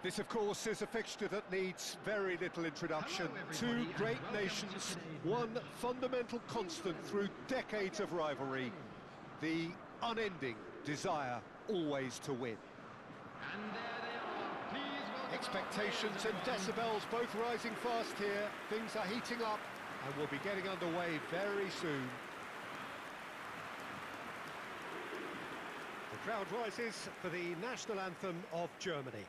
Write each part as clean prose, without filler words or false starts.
This, of course, is a fixture that needs very little introduction. Two great nations, one fundamental constant through decades of rivalry, the unending desire always to win. And there they are. Please welcome Expectations and decibels both rising fast here. Things are heating up and we'll be getting underway very soon. The crowd rises for the national anthem of Germany.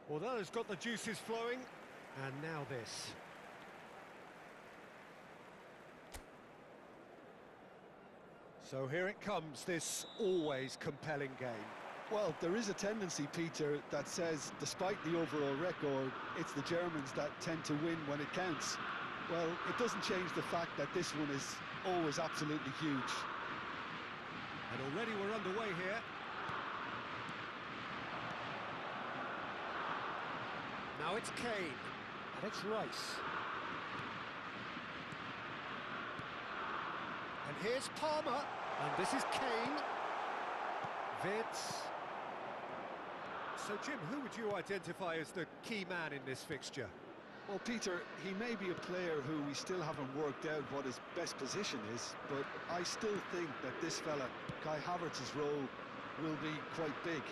Well, that has got the juices flowing, and now this. So here it comes, this always compelling game. Well, there is a tendency, Peter, that says, despite the overall record, it's the Germans that tend to win when it counts. Well, it doesn't change the fact that this one is always absolutely huge. And already we're underway here. Now it's Kane, and it's Rice. And here's Palmer, and this is Kane. Vitz. So, Jim, who would you identify as the key man in this fixture? Well, Peter, he may be a player who we still haven't worked out what his best position is, but I still think that this fella, Kai Havertz's role, will be quite big.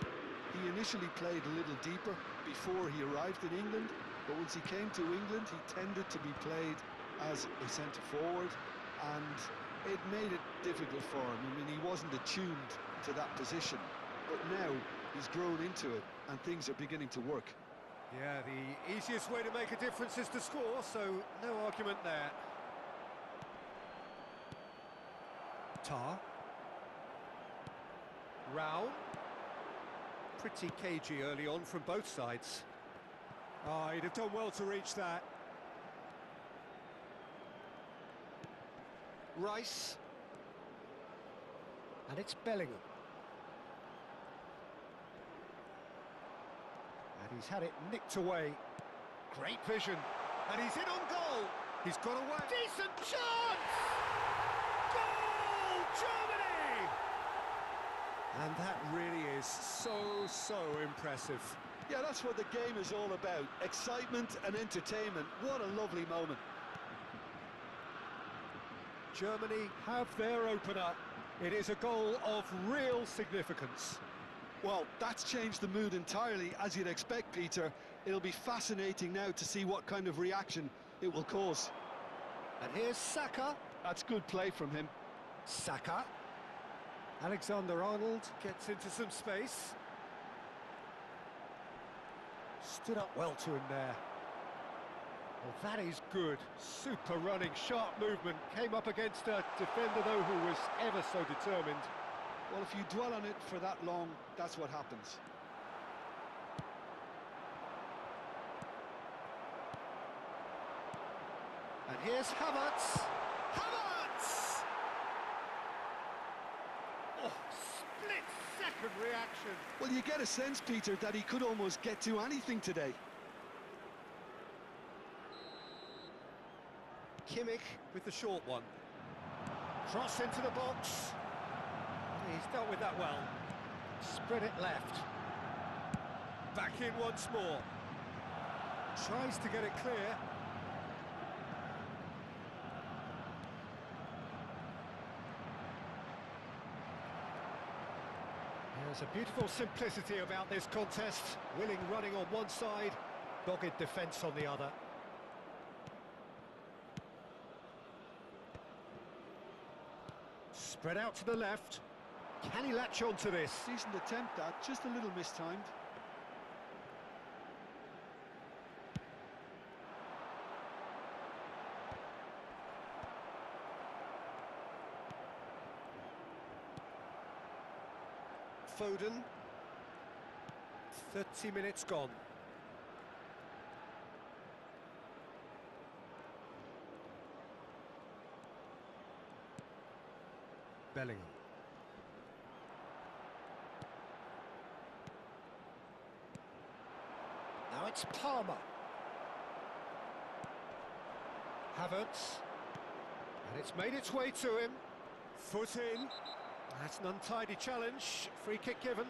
He initially played a little deeper before he arrived in England, but once he came to England, he tended to be played as a centre-forward, and it made it difficult for him. I mean, he wasn't attuned to that position, but now he's grown into it, and things are beginning to work. Yeah, the easiest way to make a difference is to score, so no argument there. Tar. Rao. Pretty cagey early on from both sides. Oh, he'd have done well to reach that. Rice. And it's Bellingham. And he's had it nicked away. Great vision. And he's in on goal. He's got away. Decent chance! Goal! Germany! And that really is so impressive. Yeah, that's what the game is all about. Excitement and entertainment. What a lovely moment. Germany have their opener. It is a goal of real significance. Well, that's changed the mood entirely, as you'd expect, Peter. It'll be fascinating now to see what kind of reaction it will cause. And here's Saka. That's good play from him. Saka. Alexander-Arnold gets into some space. Stood up well to him there. Well, that is good. Super running, sharp movement. Came up against a defender, though, who was ever so determined. Well, if you dwell on it for that long, that's what happens. And here's Havertz. Havertz! Oh, split-second reaction. Well, you get a sense, Peter, that he could almost get to anything today. Kimmich with the short one. Cross into the box. He's dealt with that well. Spread it left. Back in once more. Tries to get it clear. There's a beautiful simplicity about this contest. Willing running on one side, dogged defence on the other. Spread out to the left. Can he latch on to this? Decent attempt, that, just a little mistimed. Foden. 30 minutes gone. Bellingham. Now it's Palmer. Havertz. And it's made its way to him. Foot in. That's an untidy challenge. Free kick given.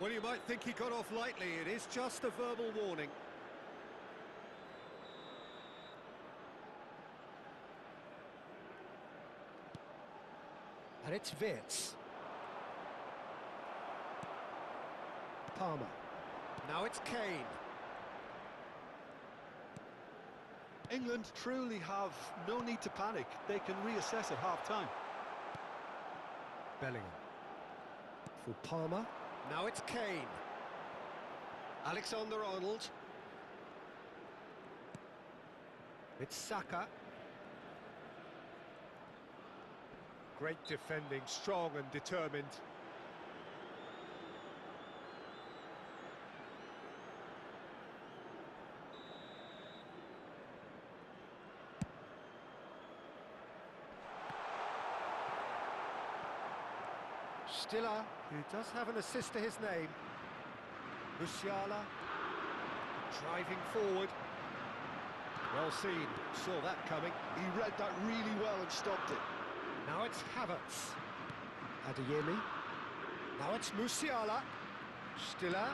Well, you might think he got off lightly. It is just a verbal warning. And it's Wirtz. Palmer. Now it's Kane. England truly have no need to panic. They can reassess at half-time. Bellingham. For Palmer. Now it's Kane. Alexander-Arnold. It's Saka. Great defending, strong and determined. Stiller, who does have an assist to his name. Musiala, driving forward. Well seen, saw that coming. He read that really well and stopped it. Now it's Havertz. Adeyemi. Now it's Musiala. Stiller,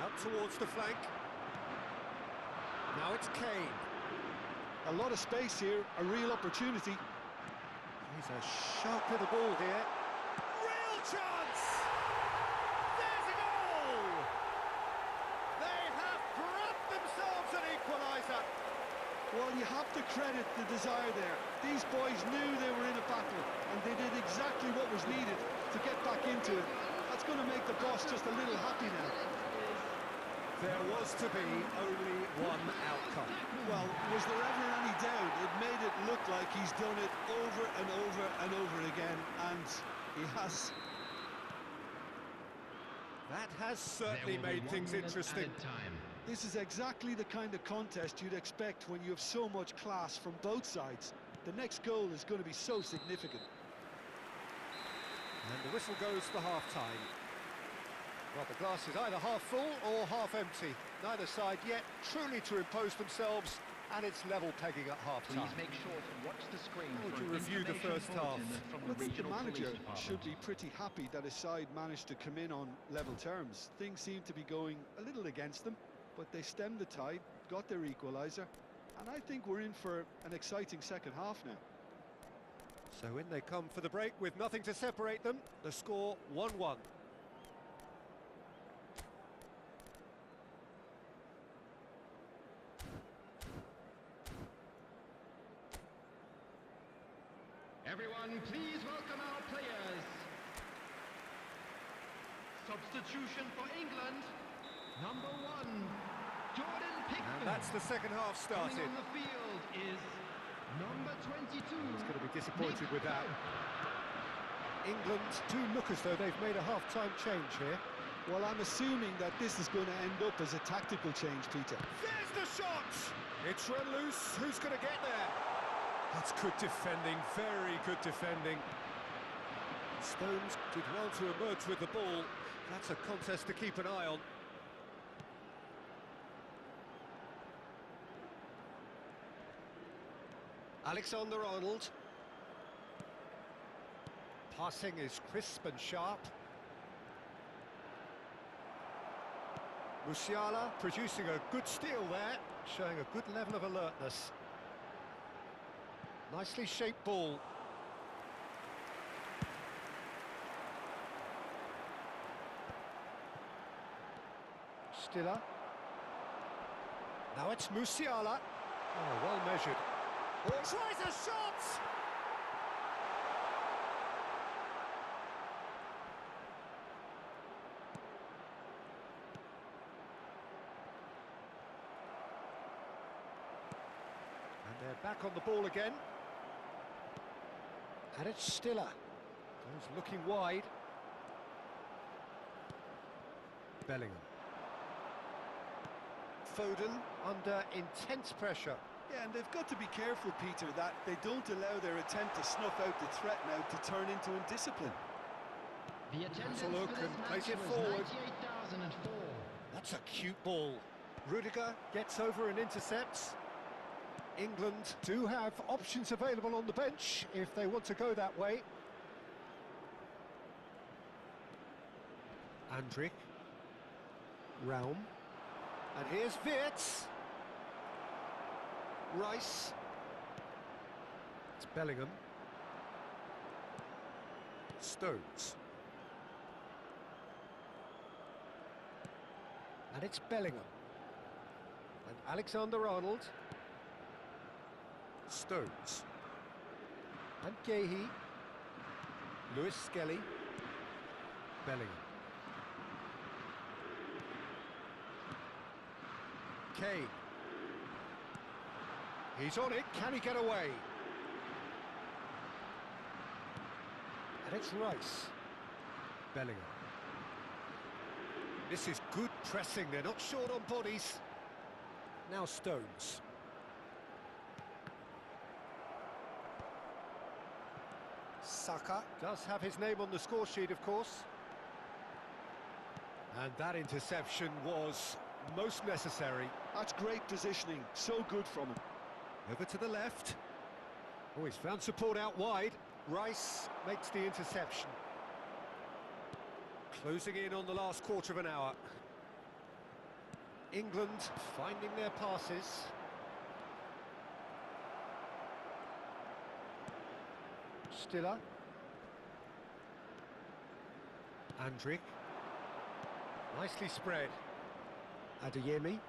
out towards the flank. Now it's Kane. A lot of space here, a real opportunity. He's a sharp little ball here. Real chance! There's a goal! They have grabbed themselves an equaliser. Well, you have to credit the desire there. These boys knew they were in a battle, and they did exactly what was needed to get back into it. That's going to make the boss just a little happy now. There was to be only one outcome. Well, was there ever any doubt? It made it look like he's done it over and over and over again, and he has. That has certainly made things interesting. This is exactly the kind of contest you'd expect when you have so much class from both sides. The next goal is going to be so significant. And the whistle goes for half-time. Well, the glass is either half full or half empty. Neither side yet truly to impose themselves, and it's level pegging at half-time. Please make sure to watch the screen. How would you review the first half? I think the manager should be pretty happy that his side managed to come in on level terms. Things seem to be going a little against them, but they stemmed the tide, got their equaliser, and I think we're in for an exciting second half now. So in they come for the break with nothing to separate them. The score 1-1. Everyone, please welcome our players. Substitution for England. Number 1, Jordan Pickford. And that's the second half started. Coming on the field is number 22. He's going to be disappointed Nick with that. Pope. England do look as though they've made a half-time change here. Well, I'm assuming that this is going to end up as a tactical change, Peter. There's the shot! It's run loose. Who's going to get there? That's good defending, very good defending. Stones did well to emerge with the ball. That's a contest to keep an eye on. Alexander-Arnold. Passing is crisp and sharp. Musiala producing a good steal there, showing a good level of alertness. Nicely shaped ball. Stiller. Now it's Musiala. Oh, well measured. Oh, tries a shot! And they're back on the ball again. And it's Stiller. Goes looking wide. Bellingham. Foden under intense pressure. Yeah, and they've got to be careful, Peter, that they don't allow their attempt to snuff out the threat now to turn into indiscipline. The attendance a look for this and match plays it was forward. 98,004. That's a cute ball. Rudiger gets over and intercepts. England do have options available on the bench if they want to go that way. Andrik. Raum. And here's Wirtz. Rice. It's Bellingham. Stones. And it's Bellingham. And Alexander-Arnold. Stones. And Gahey. Lewis Skelly. Bellingham. Kane. He's on it, can he get away? And it's Rice. Bellingham. This is good pressing, they're not short on bodies. Now Stones. Saka does have his name on the score sheet, of course. And that interception was most necessary. That's great positioning, so good from him. Over to the left. Oh, he's found support out wide. Rice makes the interception. Closing in on the last quarter of an hour. England finding their passes. Stiller. Andrik. Nicely spread. Adeyemi.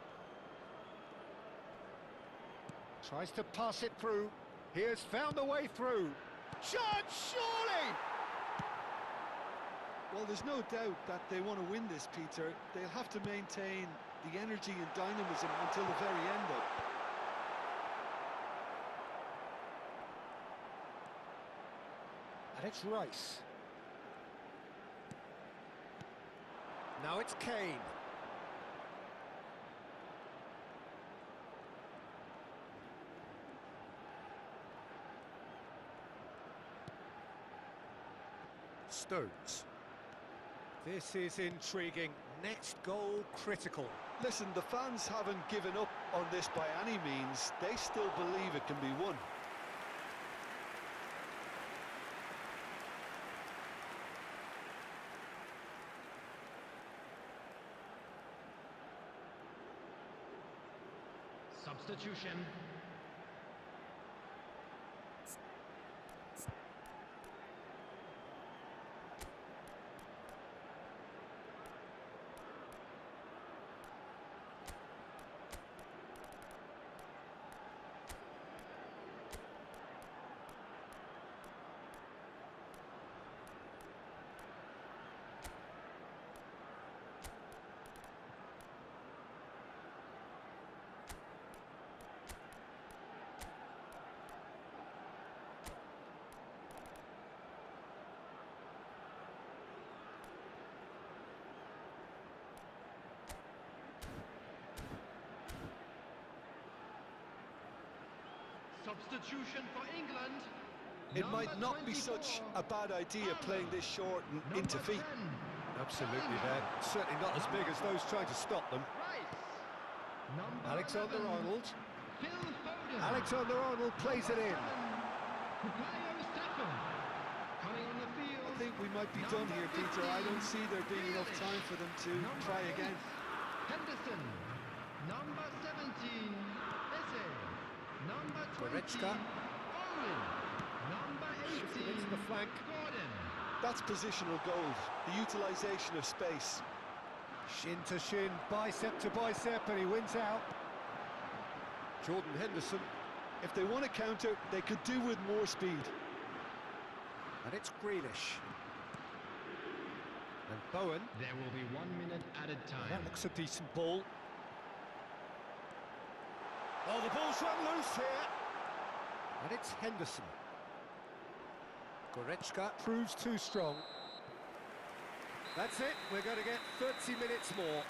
Tries to pass it through. He has found the way through. Chance, surely! Well, there's no doubt that they want to win this, Peter. They'll have to maintain the energy and dynamism until the very end, though. And it's Rice. Now it's Kane. Stones. This is intriguing. Next goal critical. Listen, the fans haven't given up on this by any means. They still believe it can be won. Substitution. Substitution for England. It might not be such a bad idea playing this short and into feet. Absolutely, they're certainly not as big as those trying to stop them. Alexander-Arnold. Alexander-Arnold plays it in. I think we might be done here, Peter. I don't see there being enough time for them to try again. Henderson. Number 17. Eze. Number 20. Goretzka. Owen. Number 18. Shifted into the flank. Gordon. That's positional gold, the utilisation of space. Shin to shin, bicep to bicep, and he wins out. Jordan Henderson. If they want to counter, they could do with more speed. And it's Grealish. And Bowen. There will be 1 minute added time. That looks a decent ball. Oh, the ball's run loose here. And it's Henderson. Goretzka proves too strong. That's it, we're going to get 30 minutes more.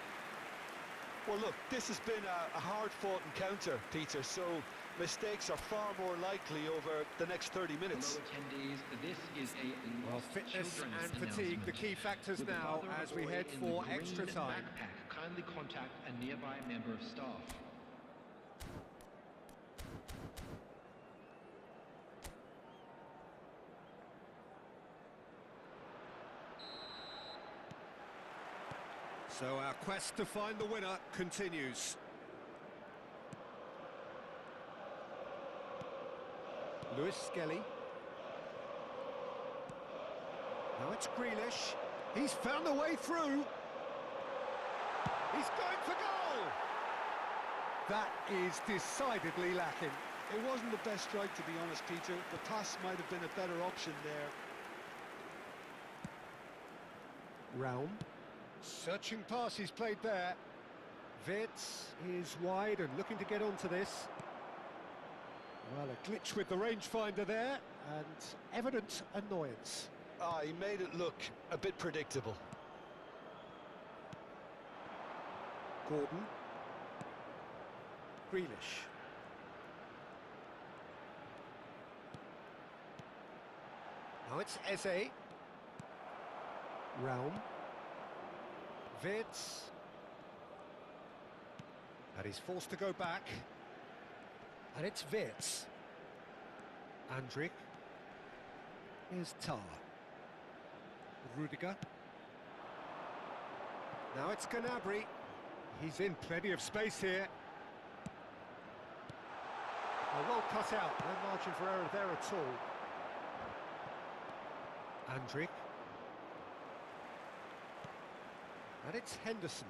Well, look, this has been a hard-fought encounter, Peter, so mistakes are far more likely over the next 30 minutes. Hello, attendees. This is a Well, lost fitness children and fatigue, the announcement. key factors With the now father of as a we boy head in for the extra green time. backpack, kindly contact a nearby member of staff. So our quest to find the winner continues. Lewis Skelly. Now it's Grealish. He's found a way through. He's going for goal. That is decidedly lacking. It wasn't the best strike, to be honest, Peter. The pass might have been a better option there. Realm. Searching pass he's played there. Wirtz is wide and looking to get onto this. Well, a glitch with the rangefinder there, and evident annoyance. He made it look a bit predictable. Gordon. Grealish. Now it's Eze. Realm. Wirtz. And he's forced to go back. And it's Wirtz. Andrik. Here's Tar. Rudiger. Now it's Gnabry. He's in plenty of space here. Well cut out, no margin for error there at all. Andrik. And it's Henderson.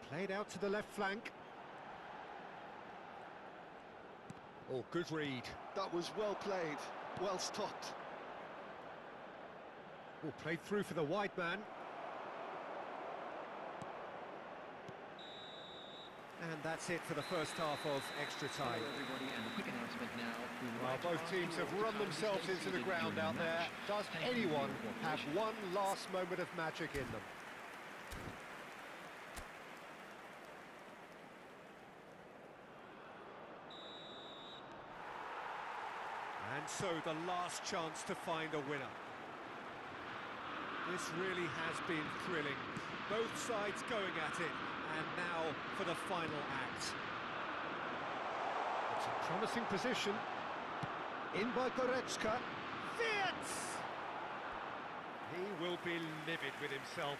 Played out to the left flank. Oh, good read. That was well played, well stopped. Oh, played through for the wide man. And that's it for the first half of extra time. Hello, everybody, and a quick announcement now. Well, both teams have run themselves into the ground out there. Does anyone have one last moment of magic in them? And so the last chance to find a winner. This really has been thrilling. Both sides going at it, and now for the final act. It's a promising position. In by Goretzka. Wirtz! He will be livid with himself.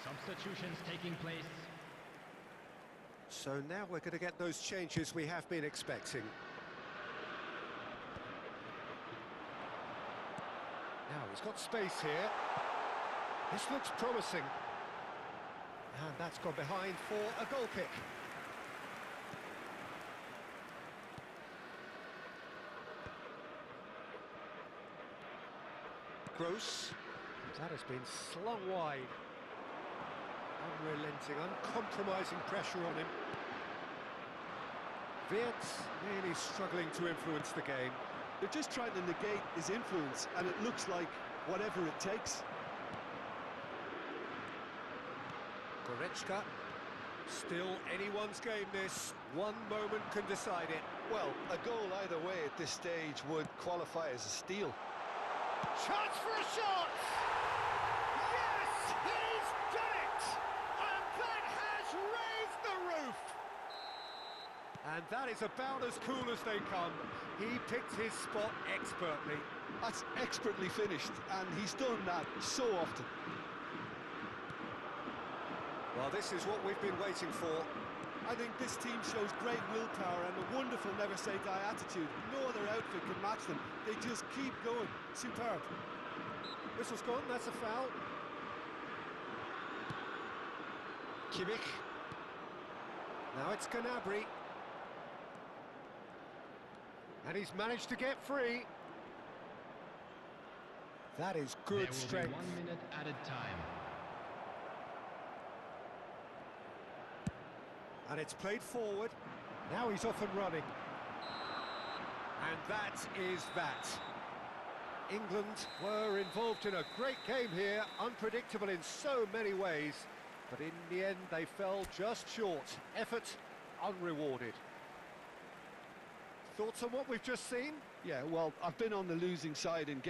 Substitutions taking place. So now we're going to get those changes we have been expecting. Now he's got space here. This looks promising. And that's gone behind for a goal kick. Gross. That has been slung wide. Unrelenting, uncompromising pressure on him. Wirtz really struggling to influence the game. They're just trying to negate his influence, and it looks like whatever it takes. Goretzka. Still anyone's game this. One moment can decide it. Well, a goal either way at this stage would qualify as a steal. Chance for a shot! Yes, he's done it! And that has raised the roof! And that is about as cool as they come. He picked his spot expertly. That's expertly finished, and he's done that so often. Well, this is what we've been waiting for. I think this team shows great willpower and a wonderful never-say-die attitude. No other outfit can match them. They just keep going. Superb. Whistle's gone, that's a foul. Kimmich. Now it's Gnabry. And he's managed to get free. That is good strength. There will be 1 minute added time. And it's played forward. Now he's off and running. And that is that. England were involved in a great game here, unpredictable in so many ways, but in the end they fell just short. Effort unrewarded. Thoughts on what we've just seen? Yeah, well, I've been on the losing side in games.